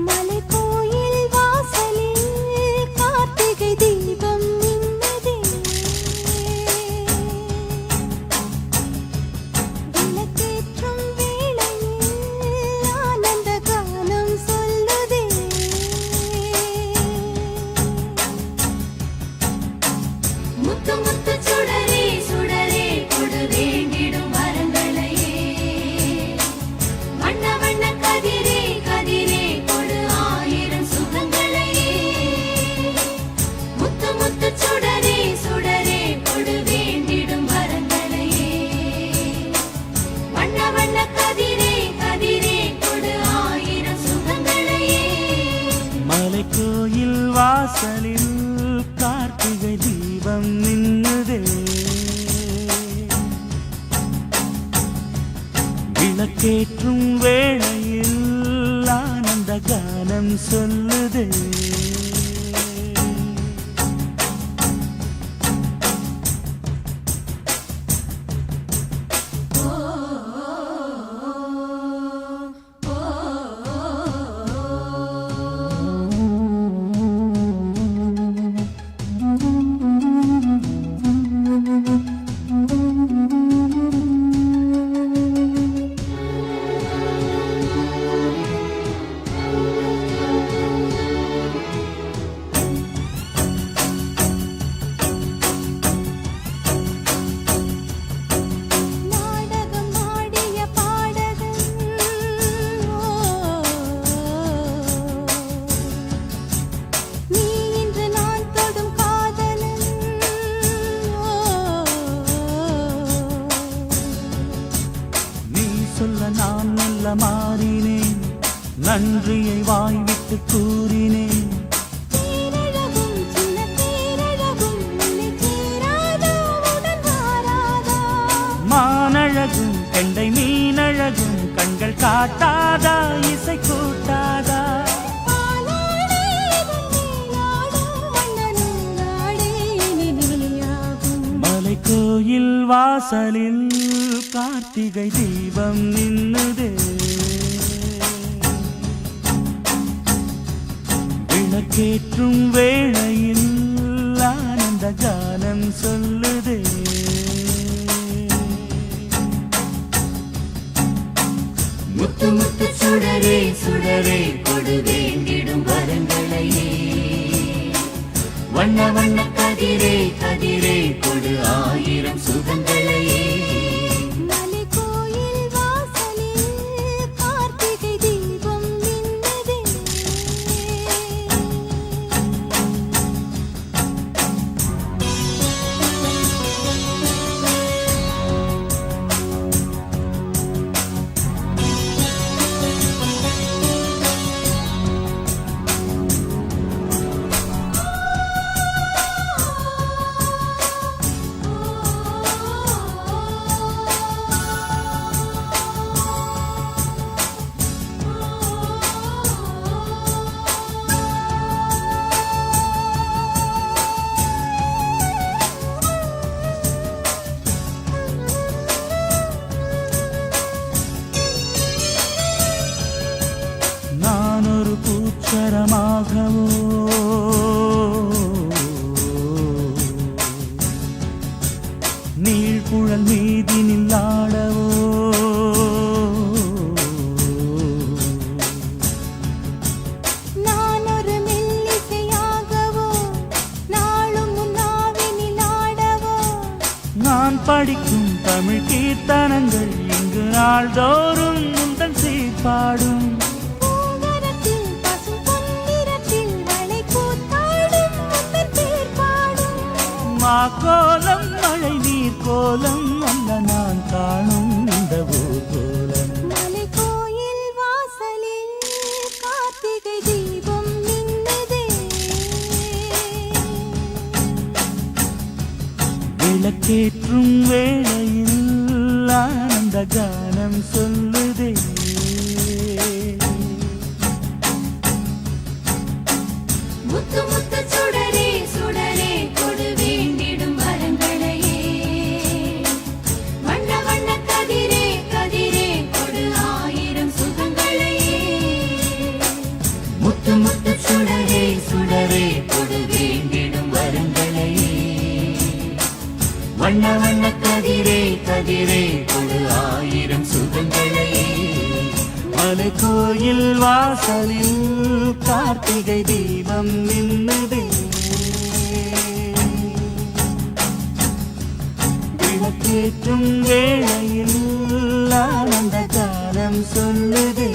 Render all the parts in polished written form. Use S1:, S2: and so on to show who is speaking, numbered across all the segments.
S1: மலைக்கோயில் வாசலில் கார்த்திகை தீபம் மின்னுதே. விளக்கேற்றும் வேளையில் ஆனந்த கானம் சொல்லுதே. முத்து முத்து சுடரே சுடரே கொடு வேண்டிடும் வரங்களையே. வண்ண வண்ண கதிரே கதிரே கொடு ஆயிரம் சுகங்களையே. முத்து முத்து சுடரே சுடரே கொடு வேண்டிடும் வரங்களையே. வண்ண வண்ண கதிரே கதிரே கொடு ஆயிரம் சுகங்களையே.
S2: மலைக்கோயில் வாசலில் கார்த்திகை தீபம் நின்னுதே. விளக்கேற்றும் வேளையில் ஆனந்த கானம் சொல்லுதே.
S1: நாடகம் ஆடிய பாடகன் நீ இன்று நான் தொடும் காதலன்.
S2: நீ சொல்ல நான் நல்ல மாறினேன், நன்றியை வாய்விட்டு கூறினேன்.
S1: தேரழகும் சின்ன தேரழகும் உன்னை சேராதா உடன் வாராதா.
S2: மானழகும் கெண்டை மீனழகும் கண்கள் காட்டாதா இசை கூட்டாதா.
S1: பாலாடே மேலாடும் மன்னனூடாடே இனி நீயாகும்.
S2: மலைக்கோயில் வாசலில் கார்த்திகை தீபம் நின்னுதே. விளக்கேற்றும் வேளையில் ஆனந்த கானம் சொல்லுதே.
S1: முத்து முத்து சுடரே சுடரே கொடு வேண்டிடும் வரங்களையே. வண்ண வண்ண கதிரே கதிரே கொடு ஆயிரம் சுகங்களையே. மலைக்கோயில் வாசலில் கார்த்திகை தீபம் மின்னுதே.
S2: நான் ஒரு பூச்சரமாகவோ நீழ்குழல் மீதினில் ஆடவோ.
S1: நான் ஒரு மெல்லிசையாகவோ நாளும் உன்னாவினில் ஆடவோ.
S2: நான் படிக்கும் தமிழ் கீர்த்தனங்கள் இங்கு நாள்தோறும் முந்தன் சீர்பாடும்.
S1: பூங்கரத்தில் பசும் பொன்னிறத்தில் வளை கூத்தாடும் முத்தன் பேர் பாடும்.
S2: மாக்கோலம் மழை நீர் கோலம் அல்ல நான் காணும் இந்த ஊர் கோலம்.
S1: மலைக்கோயில் வாசலில் கார்த்திகை தீபம் மின்னுதே.
S2: விளக்கேற்றும் வேளையில் ஆனந்த கானம் சொல்லுதே.
S1: முத்து முத்து சுடரே சுடரே கொடு வேண்டிடும் வரங்களையே. வண்ண வண்ண கதிரே கதிரே கொடு ஆயிரம் சுகங்களையே.
S2: வாசலில் கார்த்திகை தீபம் மின்னுதே விளக்கேற்றும் வேளையில் ஆனந்த காலம் சொல்லுதே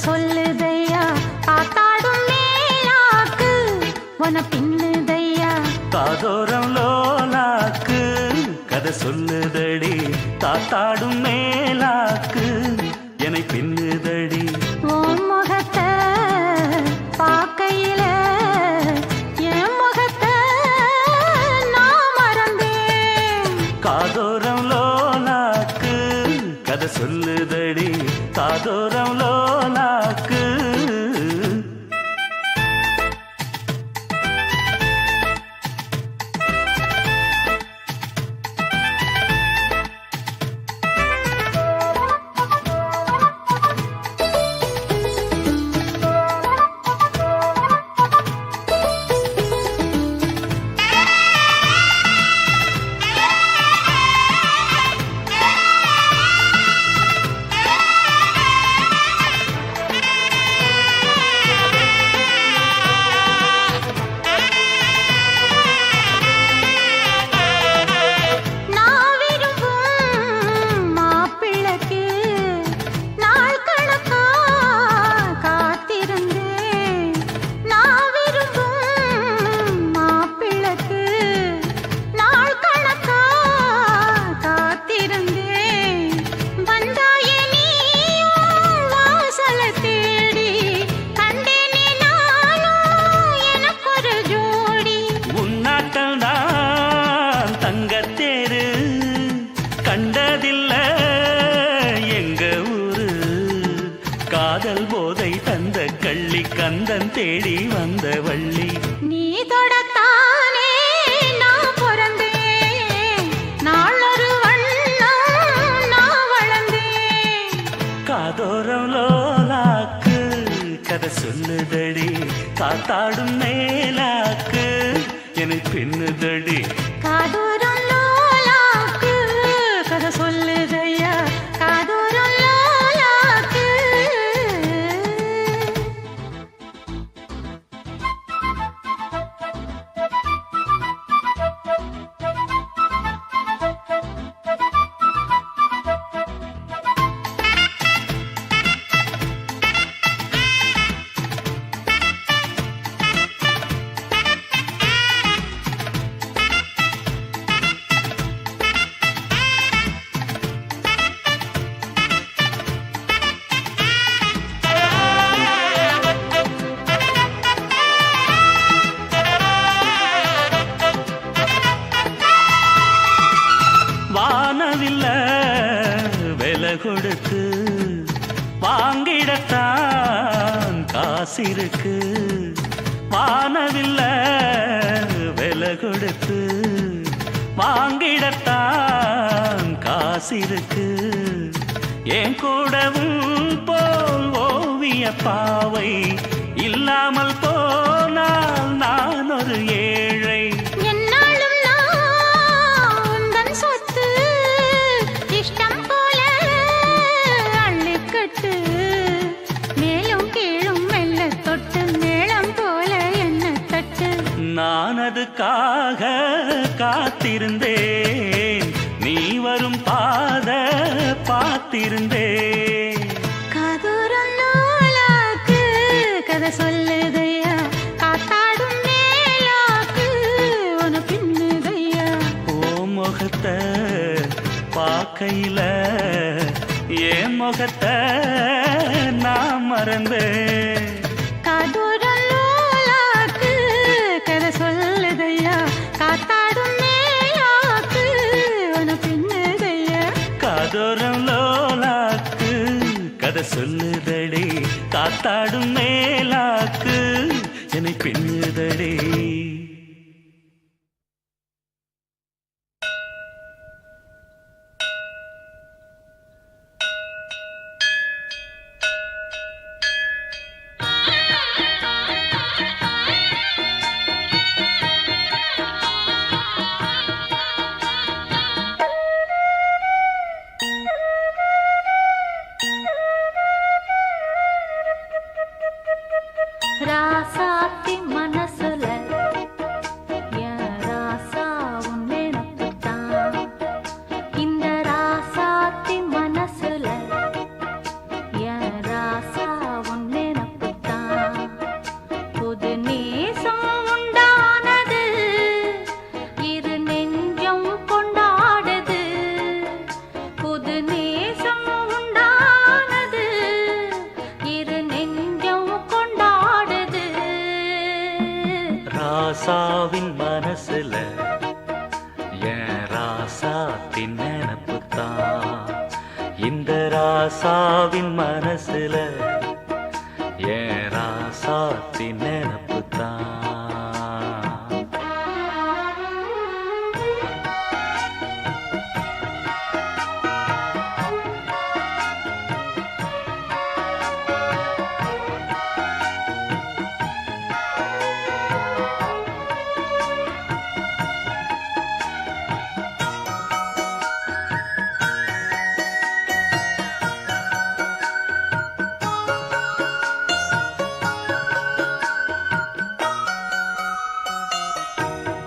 S1: சொல்லுதையா காத்தாடும் மேலாக்கு உன பின்னுதையா
S2: காதோரம் லோலாக்கு கதை சொல்லுதடி தாத்தாடும் மேலாக்கு என்னை பின்னுதடி
S1: உன் முகத்தை பார்க்கையில என் முகத்தை நான் மறந்தேன்
S2: காதோரம் லோலாக்கு கதை சொல்லுதடி காதோரம் லோலாக்கு கந்தன் தேடி வந்த வள்ளி
S1: நீ தொடத்தானே நான் பிறந்தேன் நாளொரு வண்ணம் நான் வளர்ந்தேன்
S2: காதோரம் லோலாக்கு கதை சொல்லுதடி காத்தாடும் மேலாக்கு என்னை பின்னுதடி
S1: காதோரம் லோலாக்கு கதை சொல்லுதையா காதோரம் லோலாக்கு
S2: கொடுத்து வாங்கிடத்தான் காசிருக்கு வானவில்ல விலை கொடுத்து வாங்கிடத்தான் காசிருக்கு என் கூடவும் போல் ஓவிய பாவை இல்லாமல் போனால் நான் ஒரு ஏழை நான் அதுக்காக காத்திருந்தேன் நீ வரும் பாத பார்த்திருந்தேன்
S1: காதோரம் லோலாக்கு கதை சொல்லுதையா காத்தாடும் மேலாக்கு உன பின்னுதையா
S2: ஓ முகத்தை பார்க்கையில என் முகத்தை நான் மறந்தேன்.
S1: காதோரலோலாக்கு கதை சொல்லுதையா, காத்தாடும் மேலாக்கு உன பின்னுதையா.
S2: காதோரம் லோலாக்கு கதை சொல்லுதடி, காத்தாடும் மேலாக்கு என்னை பின்னுதடி.
S1: ராசாத்தி மனசுல என் ராசா உன் நினைப்புத்தான். இந்த ராசாத்தி மனசுல என் ராசா உன் நினைப்புத்தான். புது நேசம் உண்டானது, இரு நெஞ்சம் கொண்டாடுது. புது நேசம் உண்டானது, இரு நெஞ்சம் கொண்டாடுது.
S2: ராசாவின் மனசுல என் ராசாத்தின் நினப்புத்தான். இந்த ராசாவின் மனசுல என் ராசாத்தின் நினப்புத்தான்.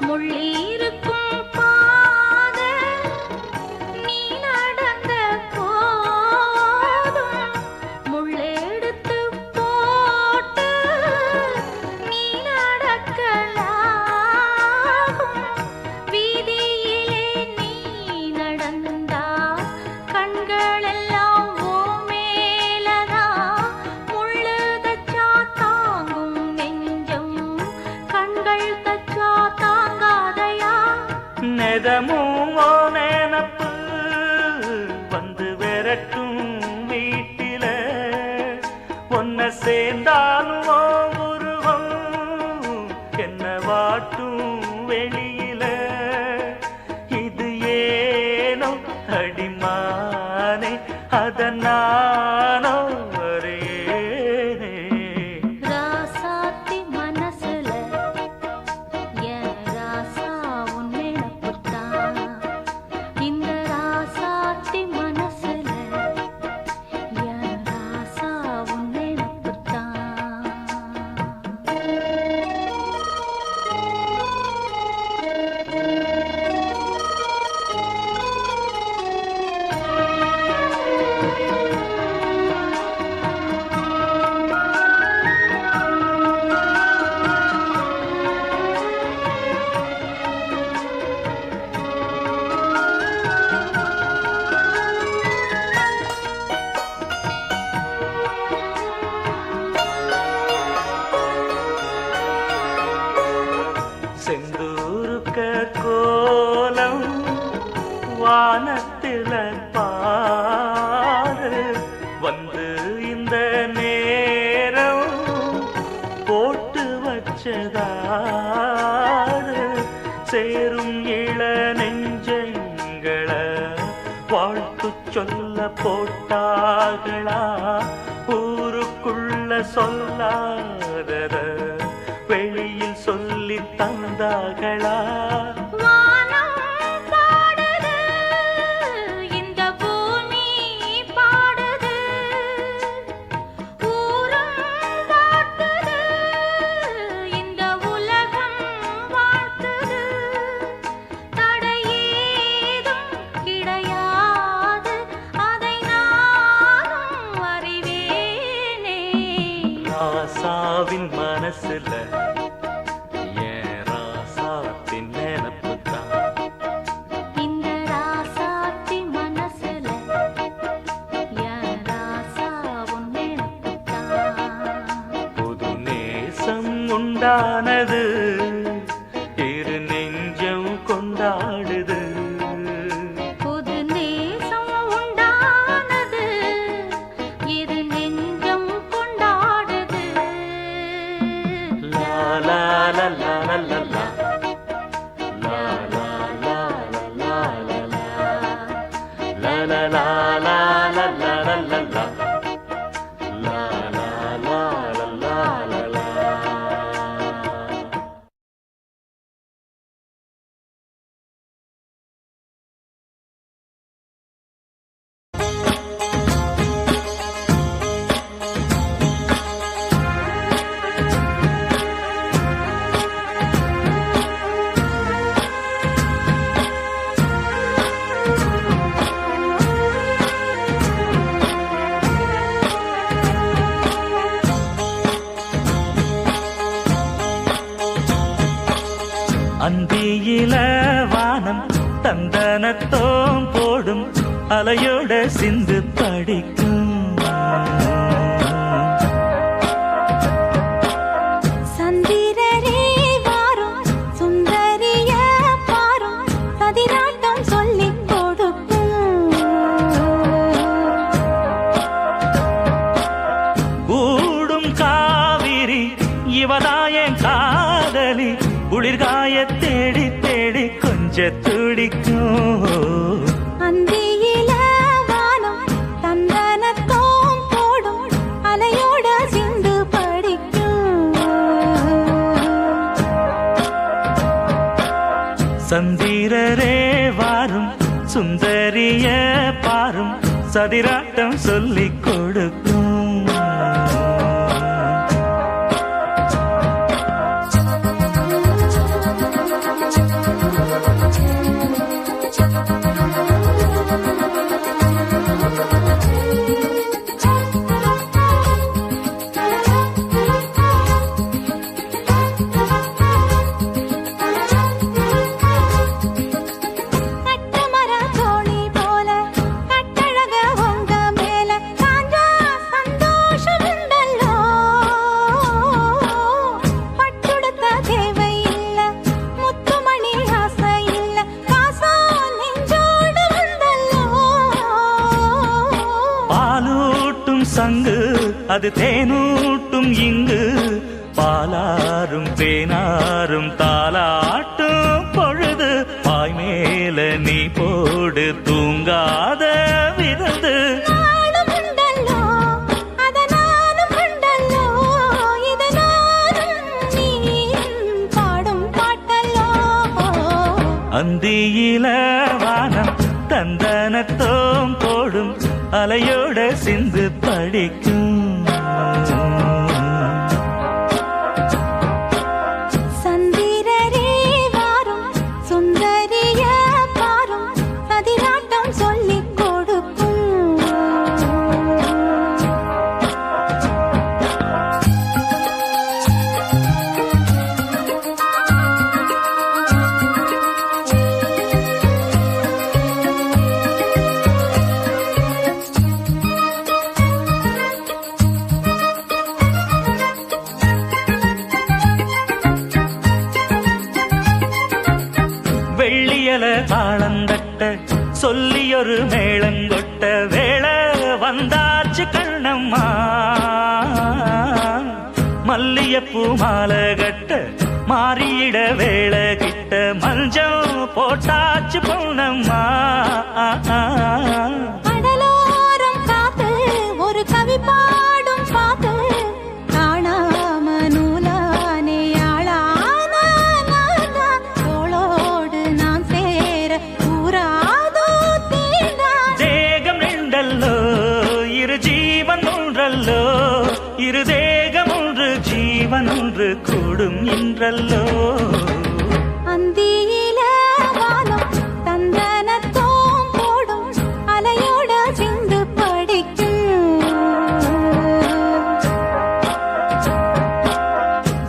S1: முள்ளிருக்கும் பாதை நீ நடந்த போதும், முள்ளெடுத்து போட்டு நீ நடக்கலாகும். வீதியிலே நீ நடந்தா கண்களெல்லாம் ஓ மேலதான். முள்ளு தச்சா தாங்கும் நெஞ்சம், கண்கள் தச்சா தாங்காதையா.
S2: நெதமும் ஓ நினப்பு வந்து விரட்டும் வீட்டில, ஒன்ன சேர்ந்தாலும் ஓ உருவம் என்ன வாட்டும் வெளியில. இது ஏனோ அடிமானே அதனானோ அறியேனே.
S1: ராசாத்தி மனசுல என் ராசா உன் நினைப்புத்தான். இந்த ராசாத்தி மனசுல என் ராசா உன் நினைப்புத்தான்.
S2: செந்தூருக்க கோலம் வானத்தில பாரு, வந்து இந்த நேரம் போட்டு வச்சதாரு. சேரும் இள நெஞ்சங்களை வாழ்த்து சொல்ல போட்டாகளா, ஊருக்குள்ள சொல்லாதத வெளியில் சொல்லி தந்தாகளா.
S1: வானம் பாடுது, இந்த பூமி பாடுது. ஊரும் வாழ்த்துது, இந்த உலகம் வாழ்த்துது. தடையேதும் கிடையாது, அதை நானும் அறிவேனே.
S2: ராசாவின் மனசுல என் ராசாத்தின் நினப்புத்தான்.
S1: இந்த ராசாத்தி மனசுல
S2: உண்டானது இரு நெஞ்சம் கொண்டாடுது
S1: புது நேசம் உண்டானது இரு நெஞ்சம் கொண்டாடுது
S2: லா லா லா லா லா லா லா லா லா லா லா லா லா லா லா லா லா லா லா La la la la la la la. அந்தியில வானம் தந்தனத்தோம் போடும் அலையோட சிந்து படிக்கும்
S1: சந்திரரே வாரும் சுந்தரிய பாரும் சதிராட்டம் சொல்லிக் கொடுக்கும்
S2: கூடும் காவிரி இவதாயன் காதலி குளிர்காய தேடி தேடி கொஞ்ச துடிக்கும்
S1: அந்தியில வானம் தந்தனத்தோம் போடும் அலையோட சிந்து படிக்கும்
S2: சந்திரரே வாரும் சுந்தரிய பாரும் சதிராட்டம் சொல்லிக் கொடுக்கும்
S1: கட்டமர தோணி போல கட்டழக உங்க மேல காஞ்சா சந்தோஷம் உண்டல்லோ பட்டுடுத்த தேவை இல்ல முத்துமணி ஆசை இல்ல காசா நெஞ்சோடு வந்தல்லோ
S2: பாலூட்டும் சங்கு அது தேனூட்டும் இங்கு பாலாரும் தேனாரும் தாலாட்டும் பொழுது பாய் மேல நீ போடு தூங்காத விருந்து
S1: நானும் உண்டல்லோ அத நானும் உண்டல்லோ இத நானும் நீயும் பாடும் பாட்டல்லோ
S2: அந்தியில வானம் தந்தனத்தோம் போடும் அலையோட சிந்து படிக்கும்
S1: சந்திரரே வாரும் சுந்தரிய பாரும் சதிராட்டம் சொல்லிக் கொடுக்கும்
S2: வெள்ளியல தாளந்தட்ட சொல்லியொரு மேளங்கொட்ட வேளை வந்தாச்சு கண்ணம்மா மல்லியப்பூ மாலை கட்ட மாறியிட வேளை கிட்ட மஞ்சள் போட்டாச்சு பொன்னம்மா
S1: கடலோரம் காத்து ஒரு கவி பாடும் பாத்து காணாம நூலானே ஆளான தோளோடு நான் சேர கூறாதோ தீண்டா
S2: தேகம் ரெண்டல்லோ இரு ஜீவன் ஒன்றல்லோ இரு தேகம் ஒன்று ஜீவன் ஒன்று கூடும் என்றல்லோ
S1: அந்தியில வானம் தந்தனத்தோம் போடும் அலையோட சிந்து படிக்கும்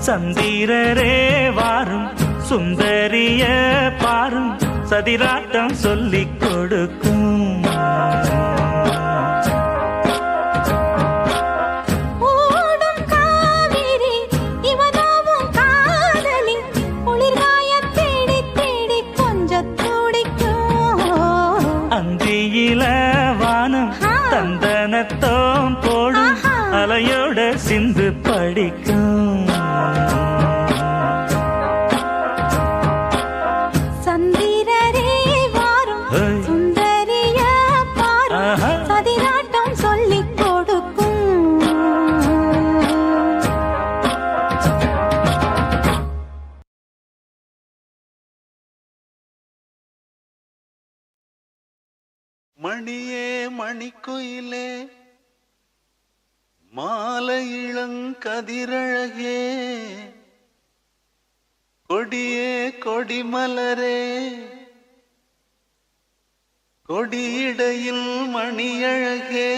S2: சந்திரரே வாரும் சுந்தரிய பாரும் சதிராட்டம் சொல்லிக் கொடுக்கும்
S1: ஓடும் காவிரி இவதாவும்
S2: சந்தனத்தோம் போடும் அலையோட சிந்து படிக்கும்.
S1: சந்திரரே வாரும் சுந்தரிய பாரும் சதிராட்டம் சொல்லிக் கொடுக்கும்.
S3: மணியே மணிக்குயிலே மாலை இளங்கதிரழகே கொடியே கொடிமலரே கொடியிடையில் மணியழகே.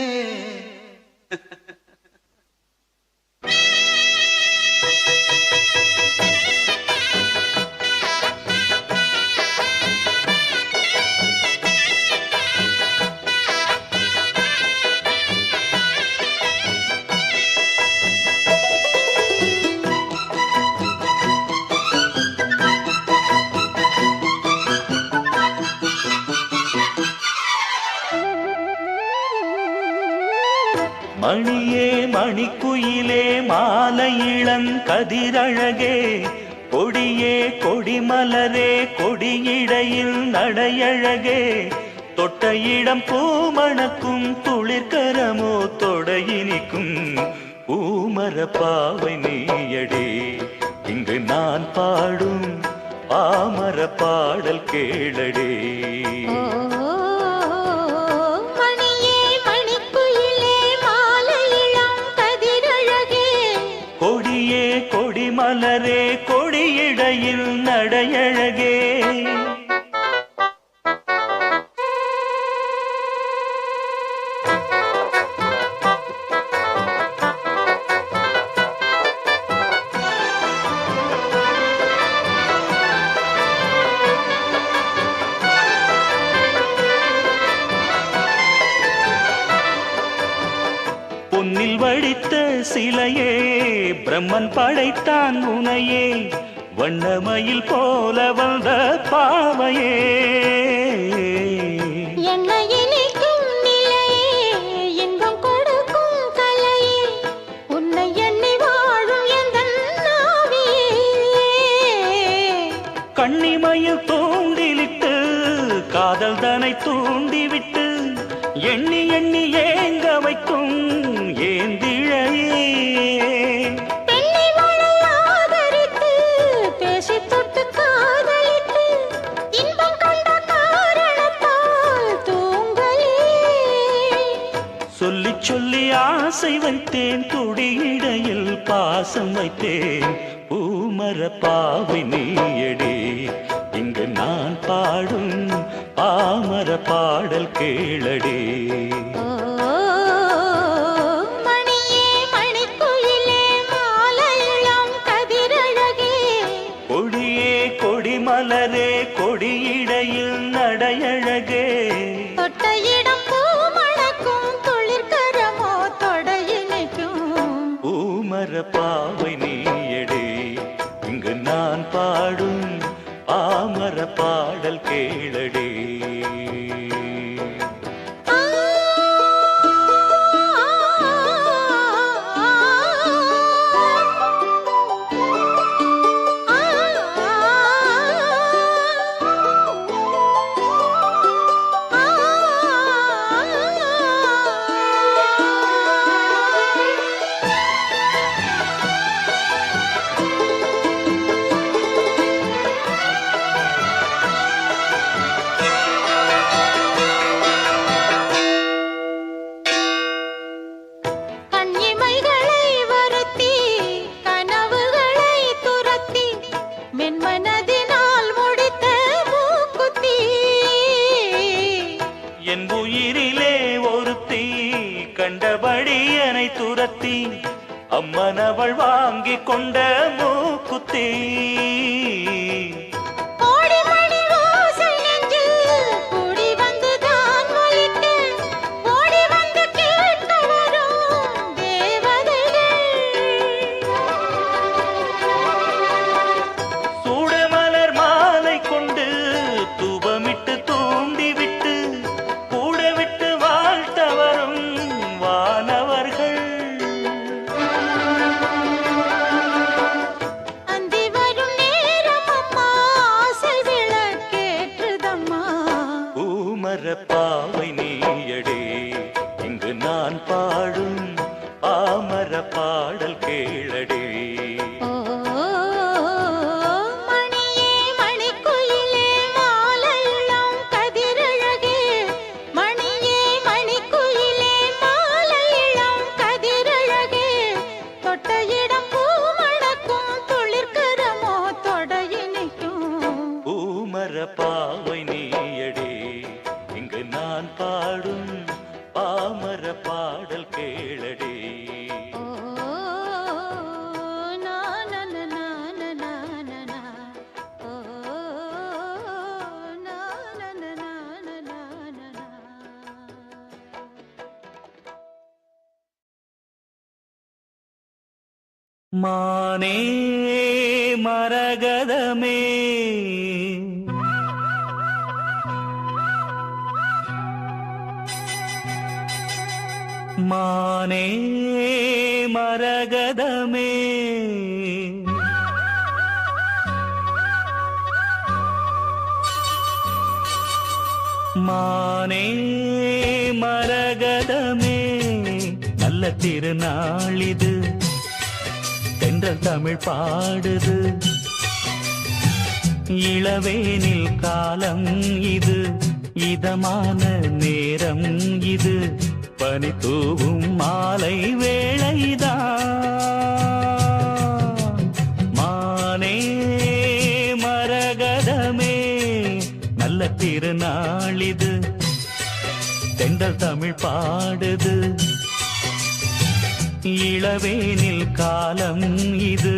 S2: மணியே மணிக்குயிலே மாலை இளங்கதிரழகே கொடியே கொடிமலரே கொடியிடையில் நடையழகே தொட்ட இடம் பூமணக்கும் துளிர்கரமோ தொடையினிக்கும் பூமர பாவை நீயடே இங்கு நான் பாடும் பாமர பாடல் கேளடே. கொடியே கொடிமலரே கொடியிடையில் நடையழகே பொன்னில் வடித்த சிலையே பிரம்மன் படைத்தான் உனையே வண்ணமயில் போல வந்த பாவையே.
S1: என்னை இனிக்கும் நிலையே இன்பம் கொடுக்கும் கலையே உன்னை எண்ணி வாழும் எந்தன் நாவியே.
S2: கண்ணிமயில் தூண்டிலிட்டு காதல் தனை தூண்டிவிட்டு எண்ணி எண்ணி ஏங்க வைக்கும் ஏந்திழையே.
S1: பெண்ணை மழை ஆதரித்து பேசி தொட்டு காதலித்து இன்பம் கண்ட காரணத்தால் தூங்கலே.
S2: சொல்லி சொல்லி ஆசை வைத்தேன் துடியிடையில் பாசம் வைத்தேன் பூமர பாவை நீயடே இங்கு நான் பாடும் பாமர பாடல் கேளடே.
S1: மணியே மணிக்குயிலே மாலை இளங்கதிரழகே
S2: கொடியே கொடிமலரே கொடியிடையில் நடையழகே
S1: தொட்ட இடம் பூமணக்கும் துளிர்கரமோ தொடையினைக்கும்
S2: பூமர பாவை நீயடே இங்கு நான் பாடும் பாமர பாடல் கேளடே. என் உயிரிலே ஒருத்தி கண்டபடி என்னை துரத்தி அம்மன் அவள் வாங்கி கொண்ட மூக்குத்தி. சூடமலர் மாலை கொண்டு தூபமிட்டு தூண்டிவிட்டு கூட விட்டு வாழ்த்த வரும் பாடல் கேளடி.
S1: ஓ நா நா நா நா நா நா நா. ஓ நா நா நா நா நா நா நா.
S2: மானே மரகதமே மானே மரகதமே மானே மரகதமே நல்ல திருநாளிது தென்றல் தமிழ் பாடுது இளவேனில் காலம் இது இதமான நேரம் இது பனி தூவும் மாலை வேளைதான் மானே மரகதமே நல்ல திருநாளிது தென்றல் தமிழ் பாடுது இளவேனில் காலம் இது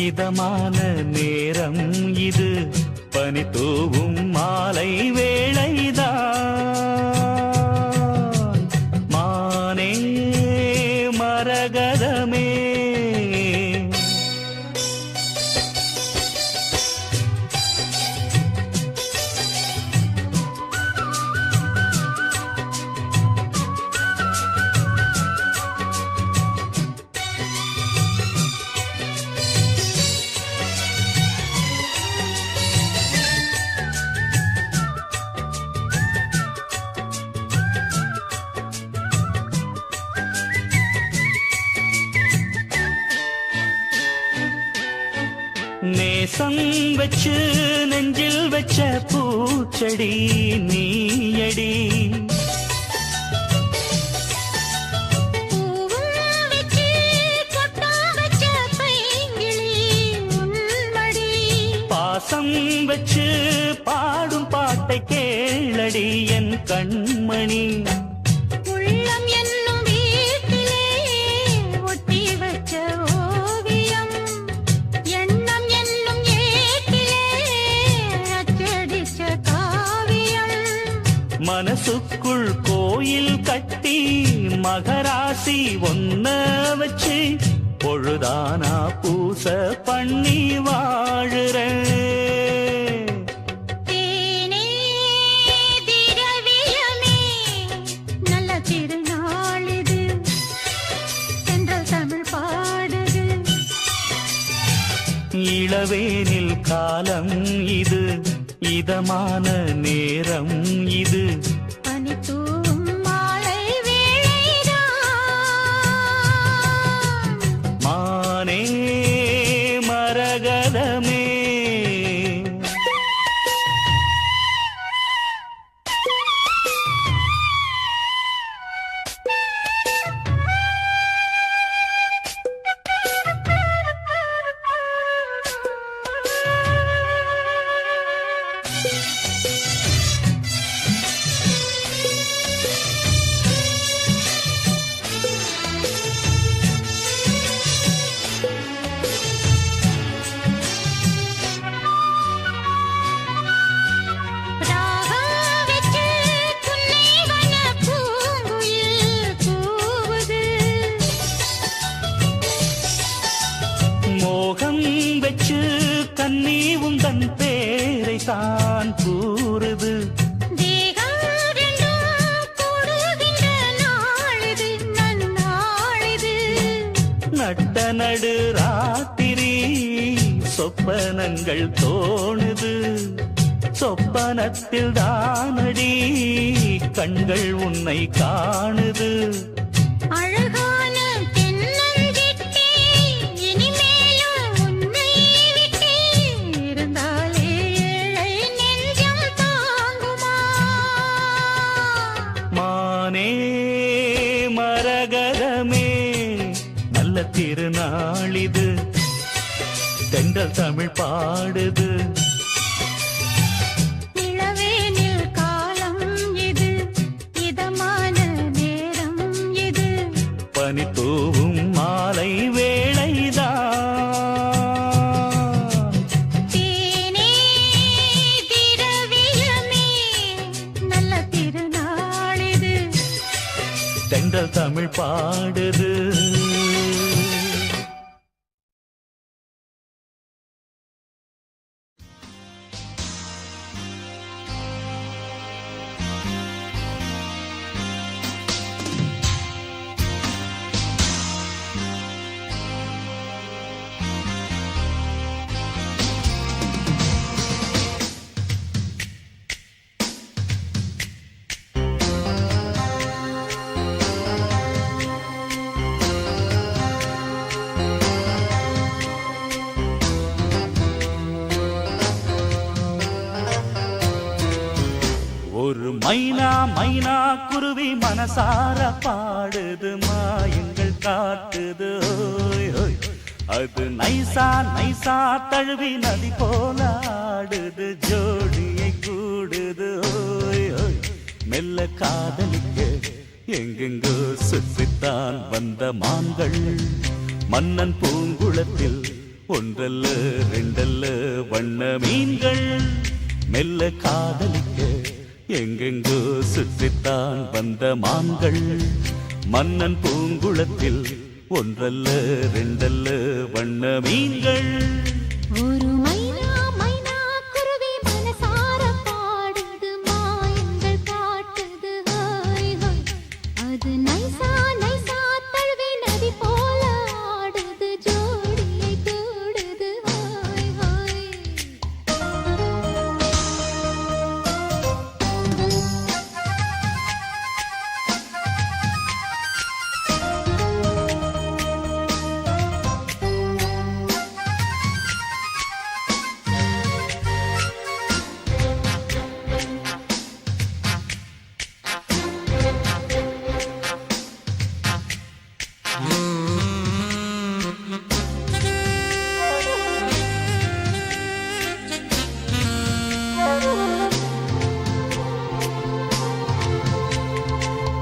S2: இதமான நேரம் இது பனி தூவும் மாலை வேளைதான் மானே மரகதமே நேசம் வச்சு நெஞ்சில் வச்ச பூச்செடி நீயடி
S1: பூவும் வெச்சு பொட்டா வச்ச பைங்கிளி உன்மடி.
S2: பாசம் வச்சு பாடும் பாட்டை கேளடி என் கண்மணி
S1: உள்ளம் என்னும் வீட்டிலே ஒட்டி வச்ச ஓவியம் எண்ணம் என்னும் ஏட்டிலே அச்சடிச்ச காவியம்.
S2: மனசுக்குள் கோயில் கட்டி மகராசி ஒன்ன வச்சு பொழுதானா பூச பண்ணி வாழுறேன்
S1: தேனே திரவியமே நல்ல திருநாளிது தென்றல் தமிழ் பாடுது
S2: இளவேனில் காலம் இது இதமான நேரம் இது
S1: பனி தூவும் மாலை வேளைதான்
S2: மானே மரகதமே
S1: ராகம் வெச்சு புன்னை வன பூங்குயில் கூவுது.
S2: மோகம் வச்சு கண்ணி உந்தன் பேரை தான் கூறுது
S1: தேகம் ரெண்டும் கூடுகின்ற நாளிது நன்னாளிது.
S2: நட்ட நடு ராத்திரி சொப்பனங்கள் தோணுது சொப்பனத்தில் தானடி கண்கள் உன்னை காணுது
S1: அழகான தென்னஞ்சிட்டே இனிமேலும் உன்னை விட்டே இருந்தாலே ஏழை நெஞ்சம் தாங்குமா.
S2: மானே மரகதமே நல்ல திருநாளிது தென்றல் தமிழ் பாடுது
S1: இளவேனில் காலம் இது இதமான நேரம்
S2: பனி தூவும் மாலை வேளைதான்.
S1: தேனே திரவியமே நல்ல திருநாளிது,
S2: தென்றல் தமிழ் பாடுது. ஒரு மைனா மைனா குருவி மனசார பாடுது, மாயங்கள் காட்டுது. ஓய் ஓய். அது நைசா நைசா தழுவி நதி போல ஆடுது, ஜோடியை கூடுது. ஓய் ஓய். மெல்ல காதலிக்க எங்கெங்கோ சுற்றித்தான் வந்த மான்கள், மன்னன் பூங்குளத்தில் ஒன்றல்ல ரெண்டல்ல வண்ண மீன்கள். மெல்ல காதலிக்க எங்கெங்கோ சுற்றித்தான் வந்த மான்கள், மன்னன் பூங்குளத்தில் ஒன்றல்ல ரெண்டல்ல வண்ண மீன்கள்.
S1: ஒரு மைனா மைனா குருவி மனசார பாடுது, மாயங்கள் காட்டுது. ஹோய் ஹோய். அது நைசா நைசா தழுவி நதி போல ஆடுது, ஜோடியை கூடுது. ஹோய் ஹோய்.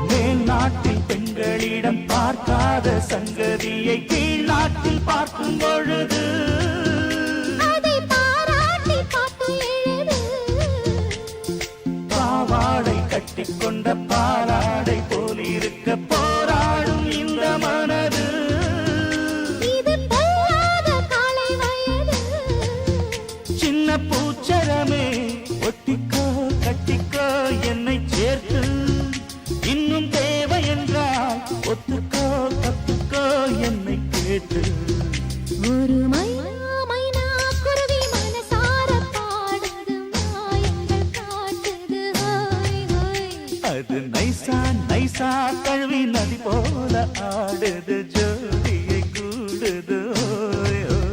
S2: மேல் நாட்டில் பெண்களிடம் பார்க்காத சங்கதியை கீழ் நாட்டில் பார்க்கும் பொழுது,
S1: அதை பாராட்டி பாட்டு எழுது,
S2: பாவாடை கட்டிக்கொண்ட பாலாடை போலிருக்க போராடும் இந்த மனது.
S1: இது பொல்லாத காலை வயது,
S2: சின்ன பூச்சரமே ஒட்டிக்கோ கட்டிக்கோ என்னை சேர்த்து, இன்னும் தேவை என்றால் ஒத்துக்கோ கத்துக்கோ என்னை கேட்டு.
S1: ஒரு மைனா மைனா குருவி மனசார பாடுது, மாயங்கள் காட்டுது. ஹோய் ஹோய்.
S2: அது நைசா நைசா தழுவி நதி போல ஆடுது, ஜோடியை கூடுது. ஓய் ஓய்.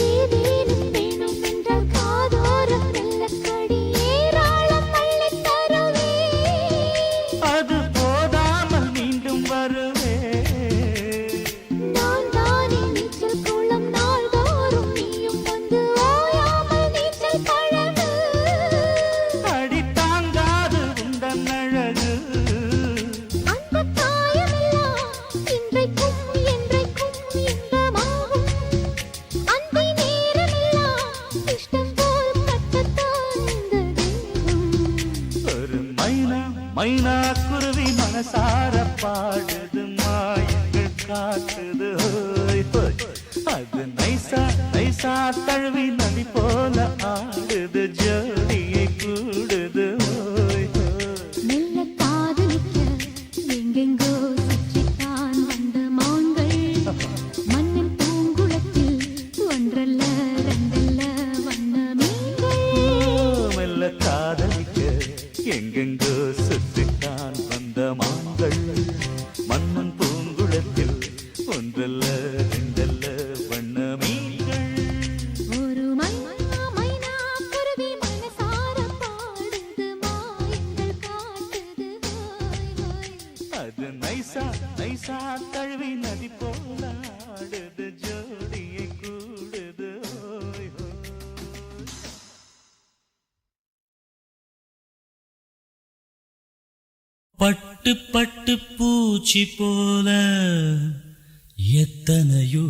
S1: ஏதேனும் வேணும் என்றால் காதோரம் மெல்லக்கடி ஏராளம் அள்ளித் தருவே,
S2: அது போதாமல் மீண்டும் வருவே.
S1: நான் தானே நீச்சல் குளம் நாள்தோறும் நீயும் வந்து ஓயாமல் நீச்சல் பழகு.
S2: அடி தாங்காது உந்தன் அழகு,
S1: அந்த காயமெல்லாம் இன்றைக்கும் என்றைக்கும் இன்பமாகும், அந்தி நேரமெல்லாம் இஷ்டம் போல் கட்டத்தான் இந்த தேகம்.
S2: ஒரு மைனா மைனா குருவி மனசார பாடுது, மாயங்கள் காட்டுது. ஓய் ஓய். அது நைசா நைசா தழுவி நதி போல ஆடுது, ஜோடியை கூடுது. ஓய் ஓய்.
S1: மெல்ல காதலிக்க எங்கெங்கோ சுற்றித்தான் வந்த மான்கள், மண்ணின் பூங்குளத்தில் ஒன்றல்ல ரெண்டல்ல வண்ண மீன்கள்.
S2: மெல்ல காதலிக்க எங்கெங்கோ சுற்றித்தான் வந்த மான்கள் மன்னன் பூங்குளத்தில் ஒன்றல்ல ரெண்டல்ல வண்ண மீன்கள்.
S1: ஒரு மைனா மைனா குருவி மனசார பாடுது மாயங்கள் காட்டுது ஹோய் ஹோய்.
S2: அது நைசா நைசா தழுவி நதி போல ஆடுது ஜோடியை கூடுது ஹோய் ஹோய். பட்டு பட்டு பூச்சி போல எத்தனையோ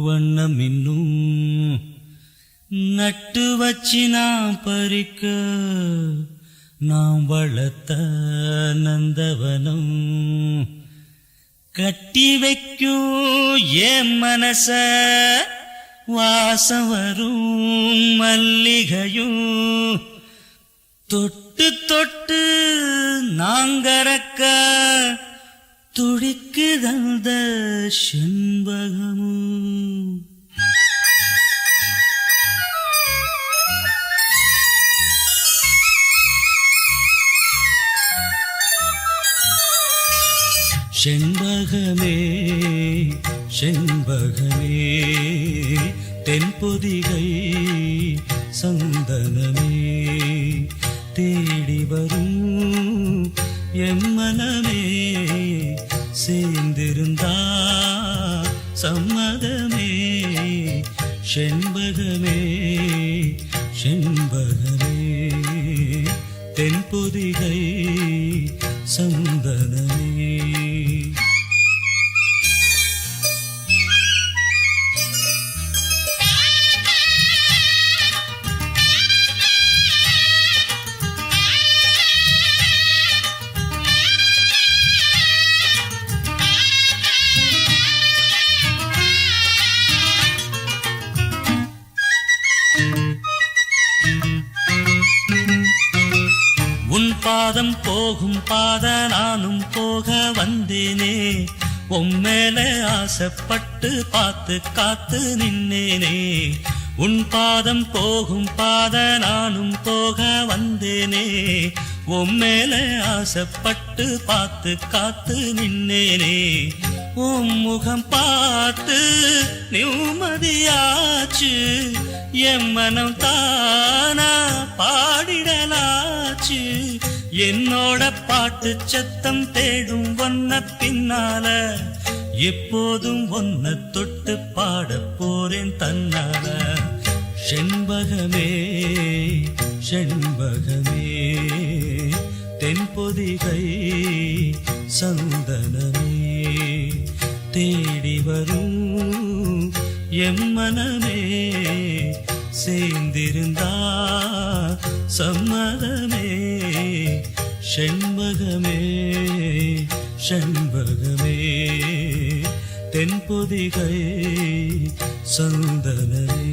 S2: வண்ணம் இன்னும் நட்டு வச்சு நாம் பறிக்க நாம் வளர்த்த நந்தவனம் கட்டி வைக்கும் என் மனச வாசம் வரும் மல்லிகையும் தொட்டு தொட்டு நாங்கறக்க துடிக்குதந்த செண்பகமும். செண்பகமே செண்பகமே தென்பொதிகை சந்தனமே தேடி வரும் என் மனமே சேர்ந்திருந்தா சம்மதமே. செண்பகமே செண்பகமே தென்பொதிகை சந்தனமே. உன் பாதம் போகும் பாத நானும் போக வந்தேனே உம்மேல ஆசைப்பட்டு பார்த்து காத்து நின்னேனே. உன் பாதம் போகும் பாத நானும் போக வந்தேனே உம்மேல ஆசைப்பட்டு பார்த்து காத்து நின்னேனே. உன் முகம் பார்த்து நிம்மதியாச்சு என் மனம் தானா பாடிடலாச்சு. என்னோட பாட்டு சத்தம் தேடும் ஒன்ன பின்னால எப்போதும் ஒன்ன தொட்டு பாட போறேன் தன்னால. செண்பகமே செண்பகமே தென்பொதிகை சந்தனமே தேடி வரும் எம் மனமே சேர்ந்திருந்தா சம்மதமே. செண்பகமே செண்பகமே தென்பொதிகை சந்தனமே.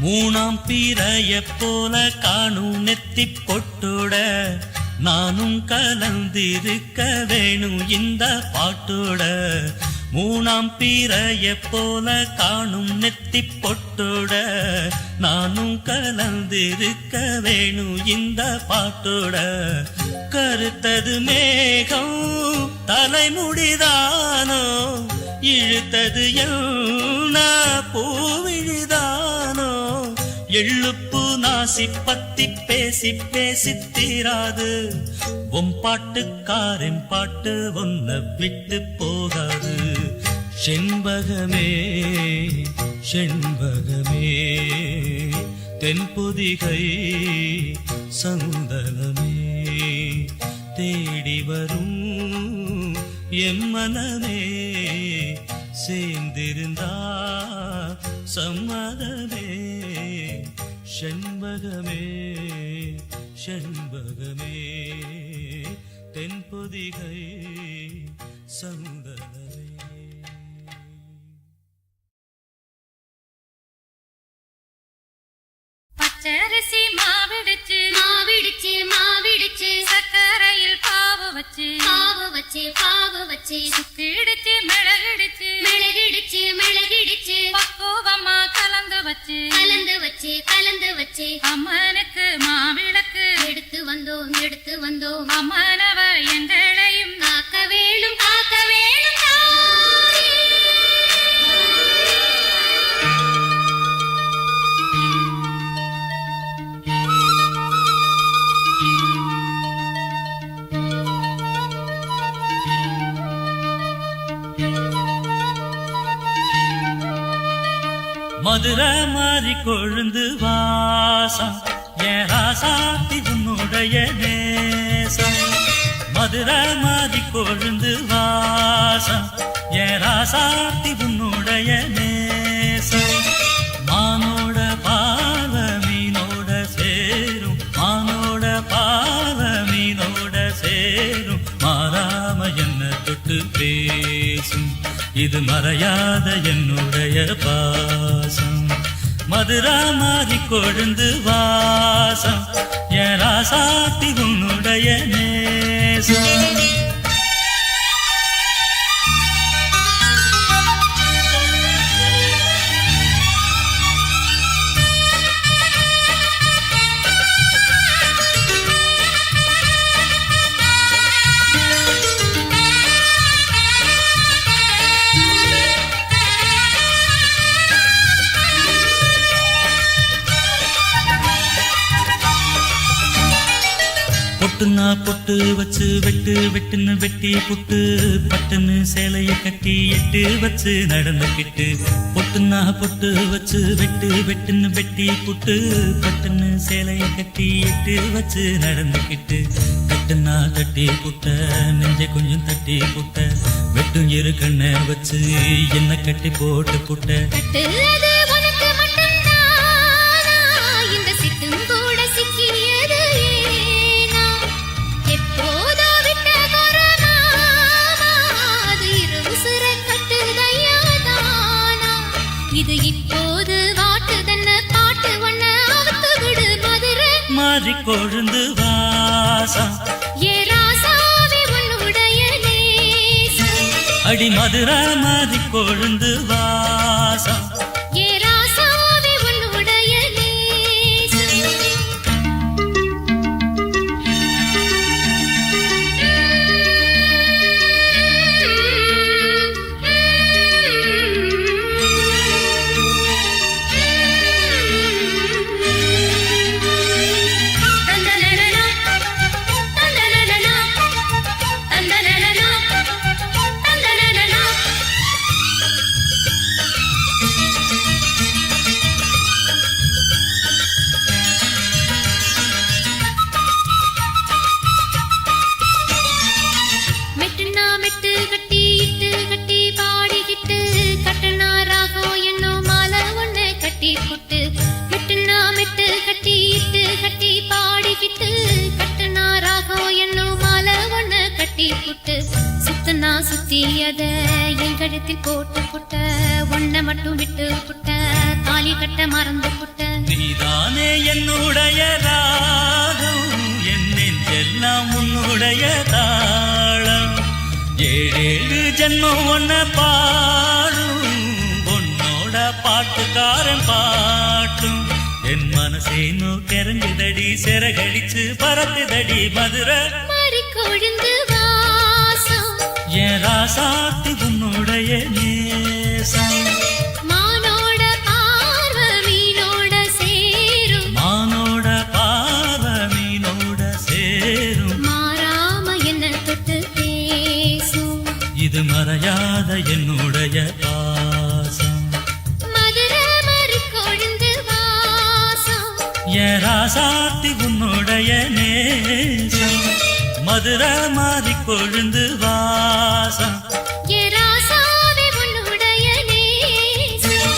S2: மூணாம் பிறைய போல காணும் நெத்தி பொட்டோட நானும் கலந்திருக்க வேணும் இந்த பாட்டோட. மூணாம் பிறைய போல காணும் நெத்தி பொட்டோட நானும் கலந்திருக்க வேணும் இந்த பாட்டோட. கருத்தது மேகம் தலைமுடிதானோ இழுத்தது என்ன பூவிழிதானோ. எள்ளுப்பு நாசி பத்தி பேசி பேசி தீராது உன் பாட்டுக்காரன் பாட்டு ஒன்ன விட்டு போகாது. செண்பகமே செண்பகமே தென்பொதிகை சந்தனமே தேடி வரும் என் மனமே சேர்ந்திருந்தா சம்மதமே. செண்பகமே செண்பகமே பொதிகை சந்தனமே.
S4: பச்சரிசி மாவிடுச்சு மாவிடுச்சு மாவிடுச்சு சக்கரையில் பாவு வச்சு பாவு வச்சு பாவு வச்சு சுக்கிடுச்சு மிளகிடுச்சு மிளகிடுச்சு மிளகிடுச்சு பக்குவமா கலந்து வச்சு கலந்து வச்சு கலந்து வச்சு அம்மனுக்கு மாவிளக்கு எடுத்து வந்தோம் அம்மனவ எங்களையும் காக்க வேணும் காக்க வேணும் தாயே.
S2: மதுரை மாறி கொழுந்து வாசம் என் ராசாத்தி உன்னுடைய நேசம். மதுரை மாறி கொழுந்து வாசம் என் ராசாத்தி உன்னுடைய நேசம். மானோட பாவ மீனோட சேரும் மானோட பாவ மீனோட சேரும் மாறாம என்ன தொட்டு பேசும் இது மறையாத என்னுடைய பாசம். மதுரா மாறி கொழுந்து வாசம் என் ராசாத்தி உன்னுடைய நேசம். பொட்டுனா பொட்டு வச்சு வெட்டு வெட்டுன்னு வெட்டி புட்டு பட்டுன்னு சேலைய கட்டி எட்டு வச்சு நடந்துக்கிட்டு. பொட்டுனா பொட்டு வச்சு வெட்டு வெட்டுன்னு வெட்டி புட்டு பட்டுன்னு சேலைய கட்டி எட்டு வச்சு நடந்துக்கிட்டு. கட்டுனா கட்டி புட்ட நெஞ்ச கொஞ்சம் தட்டி புட்ட வெட்டும் இரு கண்ண வச்சு என்ன கட்டி போட்டு புட்ட.
S4: இது இப்போது வாட்டுதன்ன பாட்டு ஒண்ண அவுத்து விடு மதுரை
S2: மாறி கொழுந்து வாசம்
S4: ஏ ராசாவே உன்னுடைய நேசம்.
S2: அடி மதுரை மாறி கொழுந்து வாசம்
S4: ஏ ராசாவே உன்னுடைய நேசம். சுத்தியத எங்கடத்தில் போட்டு புட்ட ஒன்ன மட்டும் விட்டு புட்ட தாலி கட்ட மறந்து புட்ட.
S2: நீதானே என்னுடைய ராகம் என் நெஞ்செல்லாம் உன்னுடைய தாளம். ஏழேழு ஜென்மம் ஒன்ன பாடும் உன்னோட பாட்டுக்காரன் பாட்டும். என் மனசே நோக்கெறங்குதடி சிறகடிச்சு பறக்குதடி மதுரை
S4: மாறி கொழுந்து வாசம்
S2: என் ராசாத்தி உன்னுடைய நேசம்.
S4: மானோட பார்வ மீனோட சேரும்
S2: மானோட பாவ மீனோட சேரும்
S4: மாறாம என்ன தொட்டு பேசும்
S2: இது மறையாத என்னுடைய பாசம்.
S4: மதுரை மாறி கொழுந்து வாசம்
S2: என் ராசாத்தி உன்னுடைய நேசம். மதுரை மாறி கொழுந்து வாசம்
S4: ஏ ராசாவே உன்னுடைய நேசம்.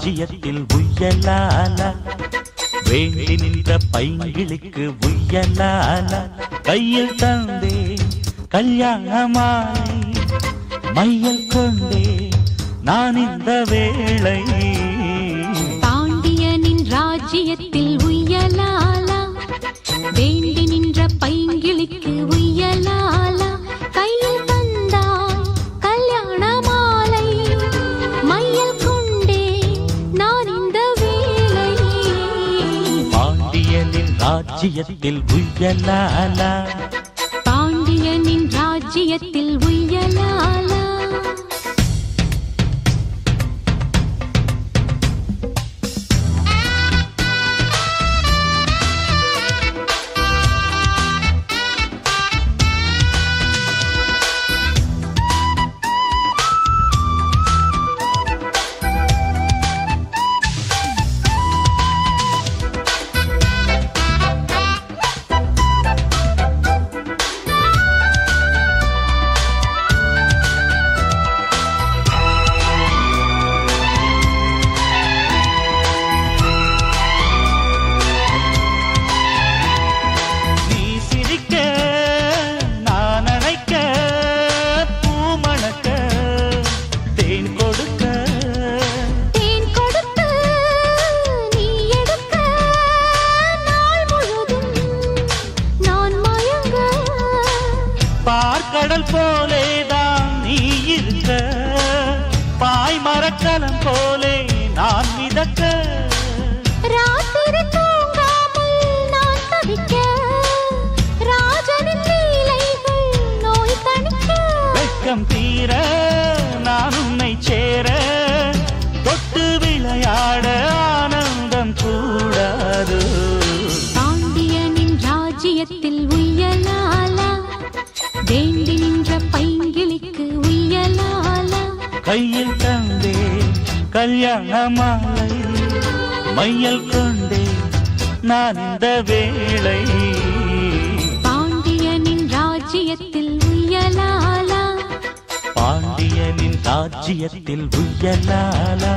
S2: ராஜ்யத்தில் உய்யலால வேண்டி நின்ற பைங்கிளுக்கு உய்யலால கையில் தந்தே கல்யாண மாலை மையல் கொண்டே நான் இந்த வேளை
S1: பாண்டியனின் ராஜ்யத்தில் உய்யலாலா வேண்டி நின்ற பைங்கிளிக்கு உய்யலாலா கையில் தந்தாய் கல்யாண மாலை மையல் கொண்டே நான் இந்த வேளை
S2: பாண்டியனின் ராஜ்யத்தில் உய்யலாலா
S1: பாண்டியனின் ராஜ்யத்தில் உய்யலாலா
S2: கடல் போலேதான் நீ இருக்க பாய் மரக்கலம் போலே நான் மிதக்க
S1: ராத்திரி தூங்காமல் நான் தவிக்க ராஜனின் லீலைகள் நோய் தணிக்க
S2: வெட்கம் தீர நான் உன்னை சேர தொட்டு விளையாட ஆனந்தம் கூடாது
S1: பாண்டியனின் ராஜ்யத்தில் உய்யலாலா வேண்டி நின்ற பைங்கிளிக்கு உய்யலாலா
S2: கையில் தந்தே கல்யாண மாலை மையல் கொண்டே நான் இந்த வேளை
S1: பாண்டியனின் ராஜ்யத்தில் உய்யலாலா
S2: பாண்டியனின் ராஜ்யத்தில் உய்யலாலா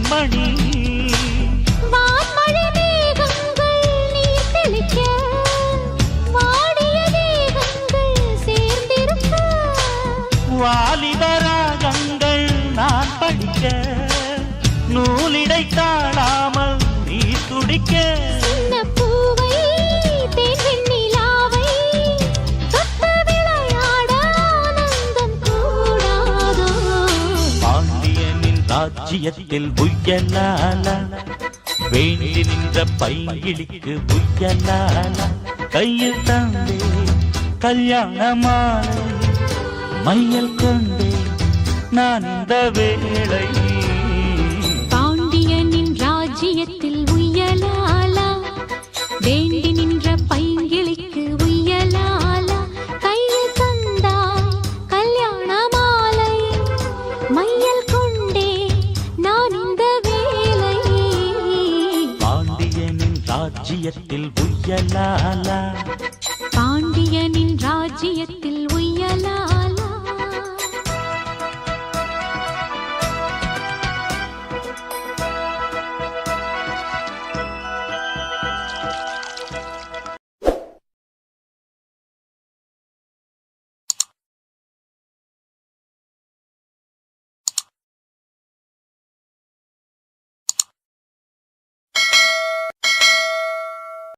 S2: மணி
S1: வான்மழை மேகங்கள் நீர் தெளிக்க வாடிய தேகங்கள் சேர்ந்திருக்க
S2: வாலிபராகங்கள் நான் படிக்க நூலிடை தாழாமல் நீ துடிக்க
S1: சின்ன பூவை தேன் நிலாவை தொட்டு விளையாட ஆனந்தம் கூடாதோ
S2: பாண்டியனின் ராஜ்யத்தில் உய்யலால வேண்டி நின்ற பைங்கிளிக்கு உய்யலால கையில் தந்தே கல்யாண மாலை மையல் கொண்டே நான் இந்த வேளை
S1: பாண்டியனின் ராஜ்யத்தில் உய்யலாலா வேண்டி நின்ற பைங்கிளிக்கு உய்யலாலா கையில் தந்தாய் கல்யாண மாலை மையல் கொண்டே நான் இந்த வேளை
S2: பாண்டியனின் ராஜ்யத்தில் உய்யலால